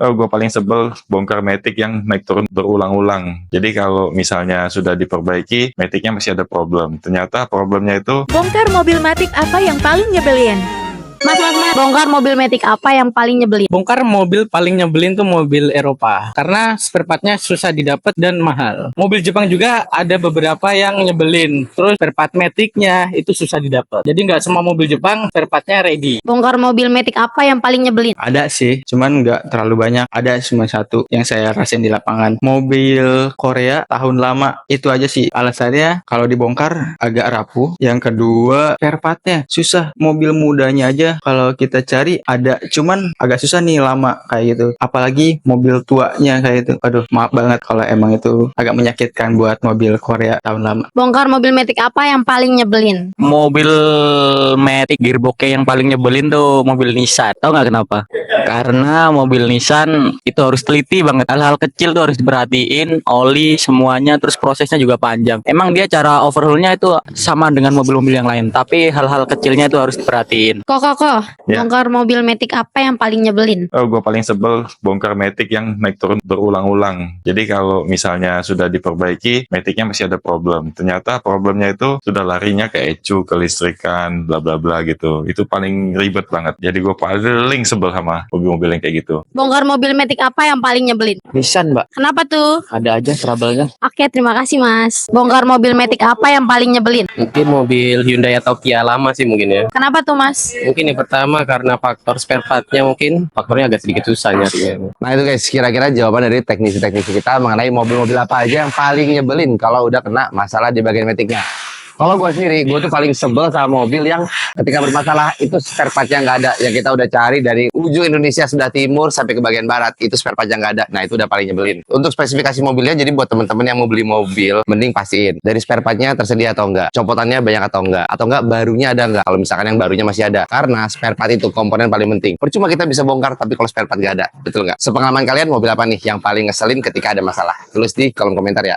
Oh, gue paling sebel bongkar matic yang naik turun berulang-ulang. Jadi kalau misalnya sudah diperbaiki, maticnya masih ada problem. Ternyata problemnya itu Bongkar mobil matic apa yang paling nyebelin? Mas, bongkar mobil matic apa yang paling nyebelin? Bongkar mobil paling nyebelin tuh mobil Eropa karena spare partnya susah didapat dan mahal. Mobil Jepang juga ada beberapa yang nyebelin. Terus spare part maticnya itu susah didapat. Jadi nggak semua mobil Jepang spare partnya ready. Bongkar mobil matic apa yang paling nyebelin? Ada sih, cuman nggak terlalu banyak. Ada cuma satu yang saya rasain di lapangan. Mobil Korea tahun lama itu aja sih. Alasannya kalau dibongkar agak rapuh. Yang kedua spare partnya susah. Mobil mudanya aja kalau kita cari ada, cuman agak susah nih lama kayak gitu. Apalagi mobil tuanya kayak itu. Aduh, maaf banget kalau emang itu agak menyakitkan buat mobil Korea tahun lama. Bongkar mobil matic apa yang paling nyebelin? Mobil Matic gearboxnya yang paling nyebelin tuh mobil Nissan. Tahu nggak kenapa? Karena mobil Nissan itu harus teliti banget. Hal-hal kecil tuh harus diperhatiin, oli semuanya, terus prosesnya juga panjang. Emang dia cara overhaulnya itu sama dengan mobil-mobil yang lain, tapi hal-hal kecilnya itu harus diperhatiin. Kok, Ya. bongkar mobil matic apa yang paling nyebelin? Oh, gue paling sebel bongkar matic yang naik turun berulang-ulang. Jadi kalau misalnya sudah diperbaiki, maticnya masih ada problem. Ternyata problemnya itu sudah larinya ke ECU, ke listrikan, bla bla bla gitu. Itu paling ribet banget. Jadi gue paling sebel sama mobil-mobil yang kayak gitu. Bongkar mobil matic apa yang paling nyebelin? Nissan, Mbak. Kenapa tuh? Ada aja trouble-nya. Oke, terima kasih Mas. Bongkar mobil matic apa yang paling nyebelin? Mungkin mobil Hyundai atau Kia lama sih mungkin ya. Kenapa tuh Mas? Mungkin yang pertama karena faktor spare partnya mungkin faktornya agak sedikit susah nyarinya. Nah itu guys, kira-kira jawaban dari teknisi-teknisi kita mengenai mobil-mobil apa aja yang paling nyebelin kalau udah kena masalah di bagian maticnya. Kalau gue sendiri, gue tuh paling sebel sama mobil yang ketika bermasalah itu spare partnya nggak ada. Yang kita udah cari dari ujung Indonesia sebelah timur sampai ke bagian barat, itu spare partnya nggak ada. Nah itu udah paling nyebelin. Untuk spesifikasi mobilnya, jadi buat temen-temen yang mau beli mobil, mending pastiin dari spare partnya tersedia atau enggak, copotannya banyak atau enggak barunya ada enggak. Kalau misalkan yang barunya masih ada, karena spare part itu komponen paling penting. Percuma kita bisa bongkar, tapi kalau spare part nggak ada, betul nggak? Sepengalaman kalian mobil apa nih yang paling ngeselin ketika ada masalah? Tulis di kolom komentar ya.